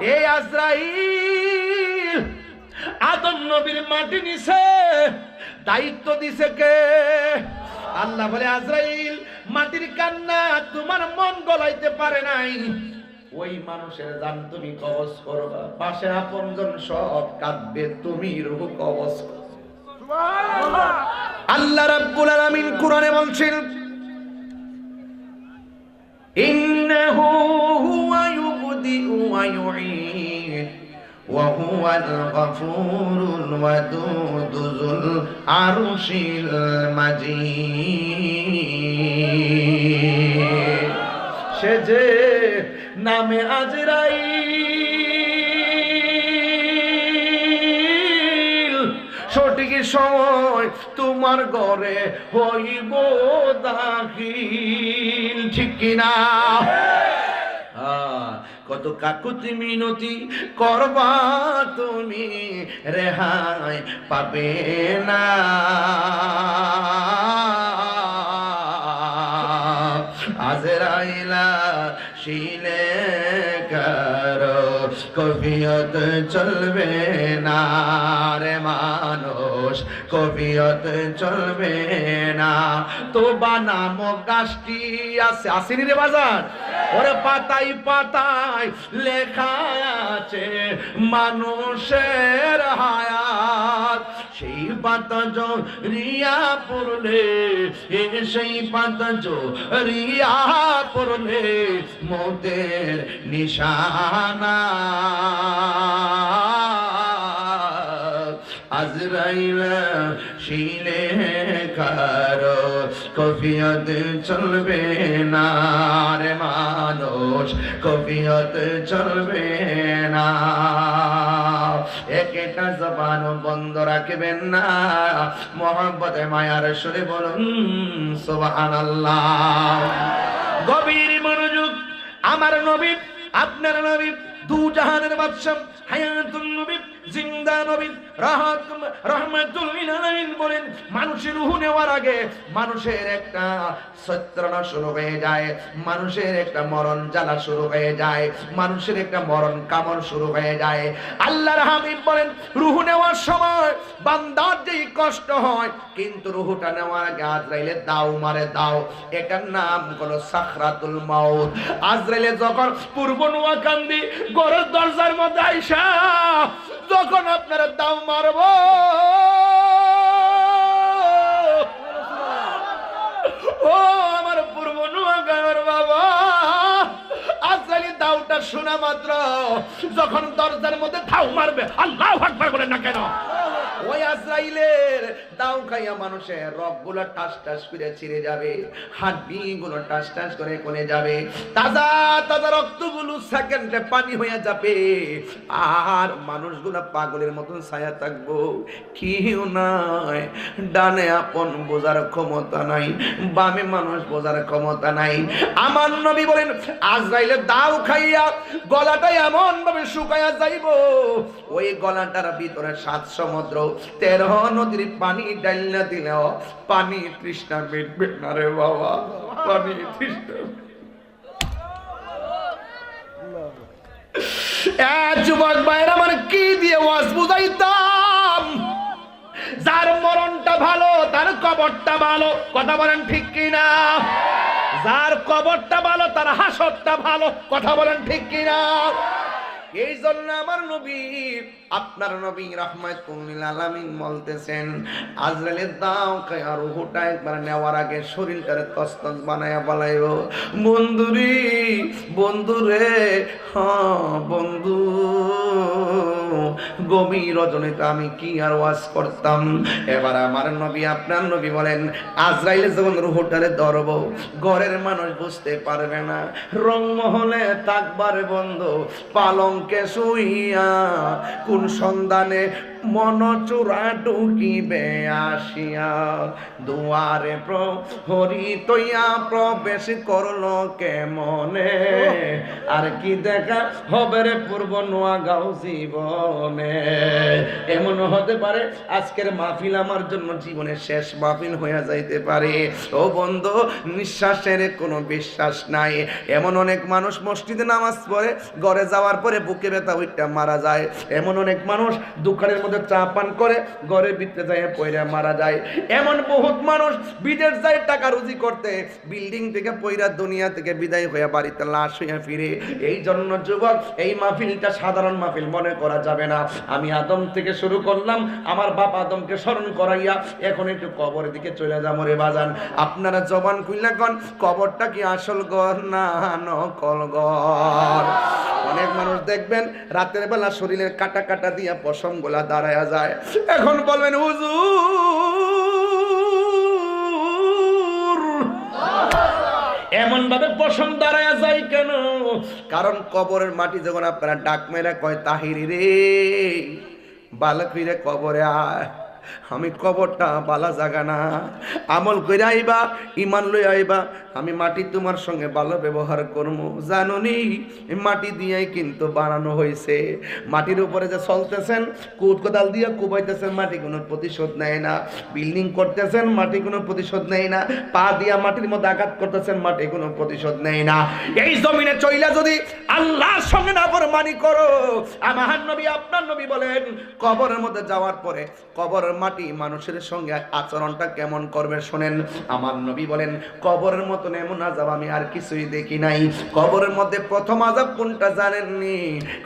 এই আজরাইল আদম নবীর মাটি নিছে, দায়িত্ব দিছে কে? আল্লাহ বলে আজরাইল মাটির কান্না তোমার মন গলাইতে পারে নাই, ওই মানুষের জান তুমি কবজ করবা, পাশে আপনজন সব কাঁদবে, তুমি রূহ কবজ করো। সুবহানাল্লাহ। আল্লাহ রাব্বুল আলামিন কোরআনে বলছেন ইন্নাহু হুয়া ইউবদিউ ওয়া ইউঈদ ওয়া হুয়াল গফুরুল ওয়াদুদ যুল আরশিল মাজিদ। সে যে নামে আজরাইল সঠিক সময় তোমার ঘরে হইব দাখিল, ঠিক কিনা? কত কাকুতি মিনতি করবা তুমি, রেহাই পাবে না। আজরাইলা শিলে কারো কবিয়ত চলবে না রে মানুষ, কবিয়ত চলবে না। তো বানামো গাছটি আছে, আসেনি রে বাজার? ওরে পাতায় পাতায় লেখা আছে মানুষের হায়াত, সেই পাতা রিয়া পড়লে, সেই পাতা রিয়া পড়লে মতের নিশানা। আজরাইল শিলে কারো কফিয়ত চলবে না রে মানুষ, কফিয়ত চলবে না। একটা জবান বন্ধ রাখবেন না, মোহাম্মতে মায়ার সুরে বলুন সুবহানাল্লাহ। গভীর মনোযোগ। আমার নবী, আপনার নবী, দু জাহানের বাদশা, হায়াতুন নবী, জিন্দা নবী, রাহমাতুল লিল আলামিন বলেন মানুষের রূহ নেওয়ার আগে মানুষের একটা সত্রনা শুরু হয়ে যায়, মানুষের একটা মরণ জ্বালা শুরু হয়ে যায়, মানুষের একটা মরণ কামড় শুরু হয়ে যায়। আল্লাহর হাবিব বলেন রূহ নেওয়ার সময় বান্দার যেই কষ্ট হয়, কিন্তু রূহটা নেওয়ার আগে আজরাইলে দাও মারে দাও, এটার নাম হলো সাকরাতুল মাউত। আজরাইলে যখন পূর্ব নোয়াকান্দি ঘরের দরজার মধ্যে আইসা যখন আপনারা দাও মারব, ও আমার পূর্ব নোয়াগাঁওয়ের বাবা, আজরাইল দাওটা শোনা মাত্র যখন দরজার মধ্যে দাও মারবে, আল্লাহু আকবার বলেন না কেন? ওই আজরাইলের দাও খাইয়া মানুষের রগগুলো টাস টাস করে ছিঁড়ে যাবে, হাড্ডিগুলো টাস টাস করে কোনে যাবে, তাজা তাজা রক্তগুলো সেকেন্ডে পানি হয়ে যাবে, আর মানুষগুলো পাগলের মতন ছায়া থাকবো, কেউ নাই, ডানে আপন বোঝার ক্ষমতা নাই, বামে মানুষ বোঝার ক্ষমতা নাই। আমার নবী বলেন আজরাইলের দাও খাইয়া গলাটা এমন ভাবে শুকাইয়া যাইব, ওই গলাটার ভিতরে 7 সমুদ্র 13 নদীর পানি ডাইলা দিলেও পানি তৃষ্ণা মিটবে না রে বাবা, পানি তৃষ্ণা। যুবক ভাইরা আমার কি দিয়ে ওয়াজ বুঝাইতাম? যার মরণটা ভালো তার কবরটা ভালো, কথা বলেন ঠিক কিনা? যার কবরটা ভালো তার হাসরটা ভালো, কথা বলেন ঠিক কিনা? এই জন্য আমার নবী, আপনার নবী রাহমাতুল লিল আলামিন বলতেছেন আজরাইলের দাও খায়া রূহটা একবার নেওয়ার আগে শরীরটারে তসতস বানায়া বলাইও, বন্ধুরে বন্ধুরে, হ্যাঁ বন্ধু, গভীর রজনীতে আমি কি আর ওয়াজ করতাম। এবার আমার নবী, আপনার নবী বলেন আজরাইলে যখন রূহটারে ধরব, ঘরের মানুষ বুঝতে পারবে না, রংমহলে থাকবার বন্ধ, পালঙ্কে শুইয়া কোন সন্ধানে মন চূড়া ঢুকিবে আসিয়া, দুয়ারে প্রহরী তৈয়া প্রবেশ করলো কেমনে, আর কি দেখা হবে রে পূর্ব নোয়াগাঁও জীবনে। এমন হতে পারে আজকের মাহফিল আমার জন্য জীবনের শেষ মাহফিল হয়ে যাইতে পারে। ও বন্ধু, নিঃশ্বাসের কোনো বিশ্বাস নাই। এমন অনেক মানুষ মসজিদে নামাজ পড়ে ঘরে যাওয়ার পরে বুকে ব্যথা উইটা মারা যায়। এমন অনেক মানুষ দোকানের মধ্যে চা পান করে ঘরের ভিতরে যায় পয়রা মারা যায়। এমন বহুত মানুষ বিদেশ যায় টাকা রুজি করতে, বিল্ডিং থেকে পয়রা দুনিয়া থেকে বিদায় হয়ে বাড়িতে লাশ হয়ে ফিরে। এই জন্য যুবক, এই মাহফিলটা সাধারণ মাহফিল মনে করা যাবে না। আমি আদম থেকে শুরু করলাম, আমার বাপ আদমকে স্মরণ করাইয়া এখন একটু কবরের দিকে চলে যাবো রে বাজান। আপনারা জবান খুইলা কোন কবরটা কি আসল ঘর না নকল ঘর? অনেক মানুষ দেখবেন রাতের বেলা শরীরের কাটা কাটা দিয়া পশম গোলা দাঁড়ায়া যায়। এখন বলবেন হুজুর এমন ভাবে পশম দাঁড়ায়া যায় কেন? কারণ কবরের মাটি যখন আপনারা ডাক মেরে কয় তাহিরি রে বালক ফিরে কবরে আয়, আমি কবরটা বালা জাগা না, আমল করে আইবা, ইমান লই আইবা, আমি মাটি তোমার সঙ্গে ভালো ব্যবহার করবো। জানুনি মাটি দিয়েই কিন্তু বানানো হয়েছে। মাটির উপরে যে চলতেছেন, কুট কোদাল দিয়ে কুবাইতেছেন, মাটি কোনো প্রতিশোধ নেয় না। বিল্ডিং করতেছেন, মাটি কোনো প্রতিশোধ নেয় না। পা দিয়া মাটির মধ্যে আঘাত করতেছেন, মাটি কোনো প্রতিশোধ নেয় না। এই জমিনে চইলা যদি আল্লাহর সঙ্গে নাফরমানি করো, আমার নবী আপনার নবী বলেন কবরের মধ্যে যাওয়ার পরে কবরের মাটি মানুষের সঙ্গে আচরণটা কেমন করবে শোনেন। আমার নবী বলেন কবরের মতন এমন আযাব আমি আর কিছুই দেখি নাই। কবরের মধ্যে প্রথম আযাব কোনটা জানেননি?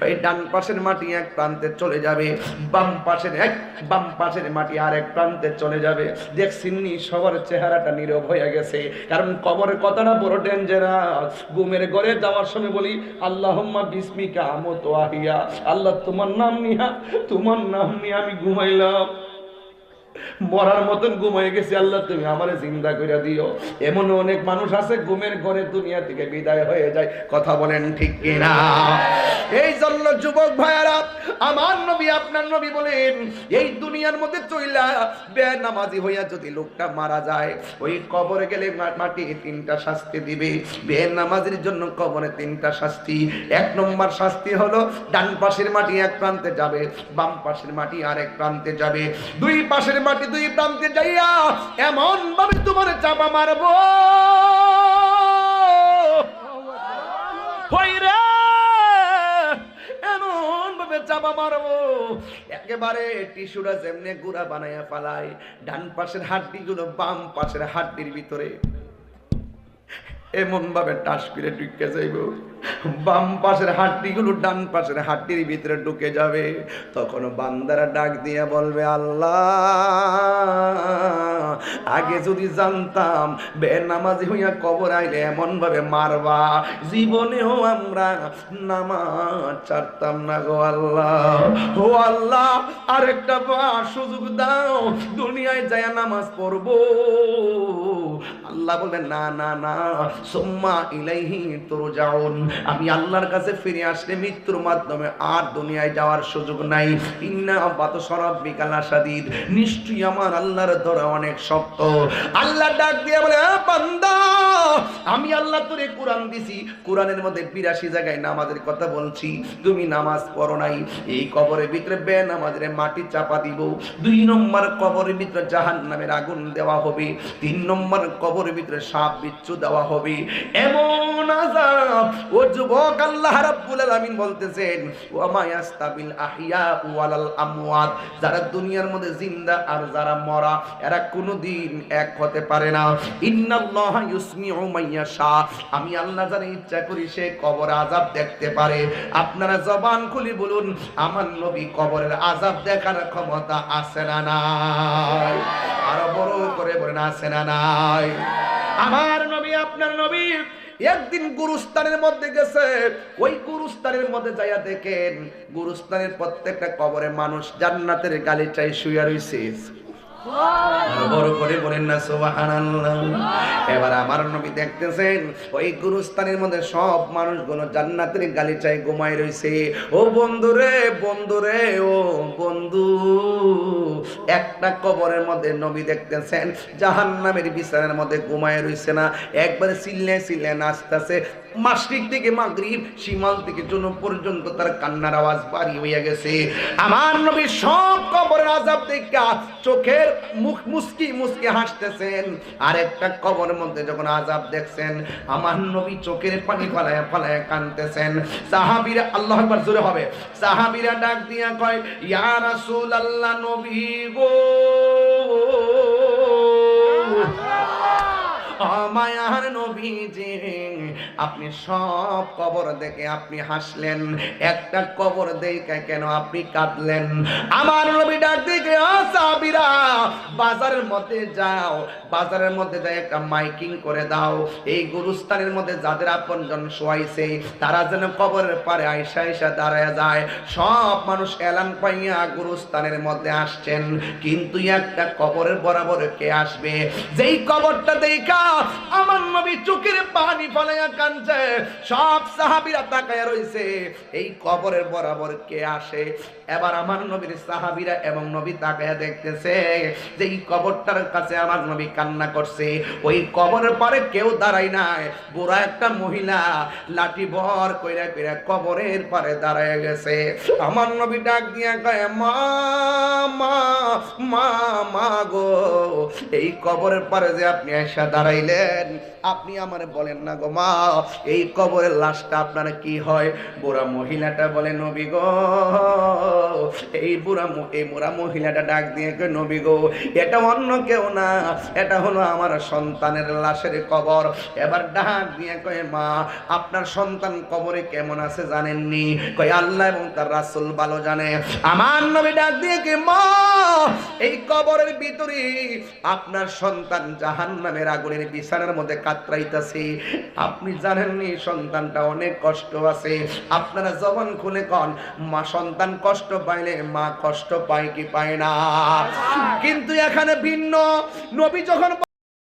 এই ডান পাশের মাটি এক প্রান্তে চলে যাবে, বাম পাশের মাটি আর এক প্রান্তে চলে যাবে। দেখছিনি সবার চেহারাটা নীরব হয়ে গেছে, কারণ কবরের কথাটা বড় ডেঞ্জারাস। ঘুমের ঘরে যাওয়ার সময় বলি আল্লাহুম্মা বিসমিকা আমুতু ওয়া আহিয়া, আল্লাহ তোমার নাম নিয়ে আমি ঘুমাইলাম, মরার মতন ঘুমাই গেছি, আল্লাহ তুমি আমারে জিন্দা করে দিও। এমন অনেক মানুষ আছে ঘুমের ঘরে দুনিয়া থেকে বিদায় হয়ে যায়। কথা বলেন ঠিক কিনা? এই জন্য যুবক ভাইয়ারা, আমার নবী আপনার নবী বলেন এই দুনিয়ার মধ্যে চইলা বেনামাজি হইয়া যদি লোকটা মারা যায়, ওই কবরে গেলে মাটি তিনটা শাস্তি দিবে। বেনামাজির জন্য কবরে তিনটা শাস্তি। এক নম্বর শাস্তি হলো ডান পাশের মাটি এক প্রান্তে যাবে, বাম পাশের মাটি আরেক প্রান্তে যাবে। দুই পাশের মাটি দুই প্রান্তে যাইয়া এমন ভাবে তোমার চাপা মারবো, এমন ভাবে চাপা মারবো একেবারে টিস্যুটা যেমনে গুড়া বানাইয়া ফালায়, ডান পাশের হাড্ডি গুলো বাম পাশের হাড্ডির ভিতরে এমন ভাবে টাস করে ঢুকে যাইব, বাম পাশের হাড্ডিগুলো ডান পাশের হাড্ডির ভিতরে ঢুকে যাবে। তখন বান্দারা ডাক দিয়ে বলবে আল্লাহ, আগে যদি জানতাম বেনামাজি হইয়া কবর আইলে এমন ভাবে মারবা, জীবনেও আমরা নামাজ ছাড়তাম না গো আল্লাহ। ও আল্লাহ, আরেকটা সুযোগ দাও, দুনিয়ায় যায় নামাজ পড়বো। আল্লাহ বলবেন না না না, সুম্মা ইলাইহি তুরজাউন, আমি আল্লাহর কাছে ফিরে আসলে মৃত্যুর মাধ্যমে আর দুনিয়ায় যাওয়ার সুযোগ নাই। ইন্না বাতশা রাব্বিকা লাশাদীদ, নিশ্চয়ই আমার আল্লাহর ধরা অনেক শক্ত। আল্লাহ ডাক দিয়ে বলে বান্দা, আমি আল্লাহ তোরে কোরআন দিছি, কোরআনের মধ্যে 82 জায়গায় নামাজের কথা বলছি, তুমি নামাজ পড়ো নাই। এই কবরের ভিতরে বেনামাজের মাটি চাপা দিব। 2 নম্বর কবরের ভিতরে জাহান্নামের আগুন দেওয়া হবে। 3 নম্বর কবরের ভিতরে সাপ বিচ্ছু দেওয়া হবে। এমন আযাব ও যুবক, আল্লাহ রাব্বুল আলামিন বলতেছেন ওয়া মা ইয়াস্তাবিল আহইয়া ওয়ালাল আমওয়াত, যারা দুনিয়ার মধ্যে জিন্দা আর যারা মরা এরা কোনোদিন এক হতে পারে না। ইন্নাল্লাহা ইউসমিউ মাইয়াশা, আমি আল্লাহ যারা ইচ্ছা করি সে কবর আযাব দেখতে পারে। আপনারা জবান খুলে বলুন আমার নবী কবরের আযাব দেখার ক্ষমতা আছে না নাই? আরো বড় করে বলেন আছে না নাই? আমার নবী আপনার নবী একদিন গুরুস্থানের মধ্যে গেছে। ওই গুরুস্থানের মধ্যে যাইয়া দেখেন গুরুস্থানের প্রত্যেকটা কবরে মানুষ জান্নাতের গালিচায় শুয়ে রইছে। বড় করে বলেন না সুবহানাল্লাহ। এবার আমার নবী দেখতেছেন ওই গুরুস্থানের মধ্যে সব মানুষগুলো জান্নাতের গালিচায় ঘুমায় রইছে। ও বন্ধুরে বন্ধুরে ও বন্ধু, একটা কবরের মধ্যে নবী দেখতেছেন জাহান্নামের বিছানার মধ্যে ঘুমায় রইছে না, একবারে চিল্লে চিল্লে নাচতেছে। মাশরিক থেকে মাগরিব, শিমাল থেকে জুনুব পর্যন্ত তার কান্নার আওয়াজ বাড়ি হইয়া গেছে। আমার নবী সব কবরের আযাব দেখা চোখের মুখ মুস্কি মুস্কি হাসতেছেন। আর একটা কবরের মধ্যে যখন আযাব দেখছেন, আমার নবী চোখের পানি ফালায়া ফালায়া কাঁদতেছেন। সাহাবীরা, আল্লাহু আকবার জোরে হবে, সাহাবীরা ডাক দিয়া কয়, ইয়া রাসূলুল্লাহ, নবী গো, মায়ার নবীজি, আপনি সব কবর দেখে আপনি হাসলেন, একটা কবর দেখে কেন আপনি কাঁদলেন? আমার নবী ডাক দিকে, সাহাবীরা বাজারের মধ্যে যাও, বাজারের মধ্যে যাই একটা মাইকিং করে দাও, এই গুরুস্থানের মধ্যে যাদের আপনজন শোয়াইছে তারা যেন কবরের পারে আইসা আইসা দাঁড়ায় যায়। সব মানুষ এলান পাইয়া গুরুস্থানের মধ্যে আসছেন, কিন্তু একটা কবরের বরাবর কে আসবে? যেই কবরটা দেখা আমার নবী চোখের পানি ফলাইয়া কাঁদছে। সব সাহাবীরা তাকায়া রইছে, এই কবরের বরাবর কে আসে? এবার আমার নবীর সাহাবীরা এবং নবী তাকায়া দেখতেছে যে এই কবরটার কাছে আমার নবী কান্না করছে। ওই কবরের পারে কেউ দাঁড়ায় নাই, বুড়া একটা মহিলা লাঠি ভর কইরা কইরা কবরের পারে দাঁড়ায় গেছে। আমার নবী ডাক দিয়া কয়, মা মা মা মা গো, এই কবরের পারে যে আপনি এসে দাঁড়াইলেন, আপনি আমারে বলেন না গো মা, এই কবরের লাশটা আপনার কি হয়? বুড়া মহিলাটা বলে, নবী গো, এই বুড়া মহিলাটা ডাক দিয়ে কয়, নবী গো, এটা অন্য কেউ না, এটা হলো আমার সন্তানের লাশের কবর। এবার ডাক দিয়ে কয়, মা, আপনার সন্তান কবরে কেমন আছে জানেননি? কয়, আল্লাহ এবং তার রাসূল ভালো জানে। আমার নবী ডাক দিয়ে কি, মা, এই কবরের ভিতরে আপনার সন্তান জাহান্নামের আগুনের বিছানার মধ্যে কাতরাইতেছে। আপনি জানেননি সন্তানটা অনেক কষ্ট আছে। আপনারা জবান খুলে কন, মা সন্তান কষ্ট পাইলে মা কষ্ট পায় কি পায় না? কিন্তু এখানে ভিন্ন। নবী যখন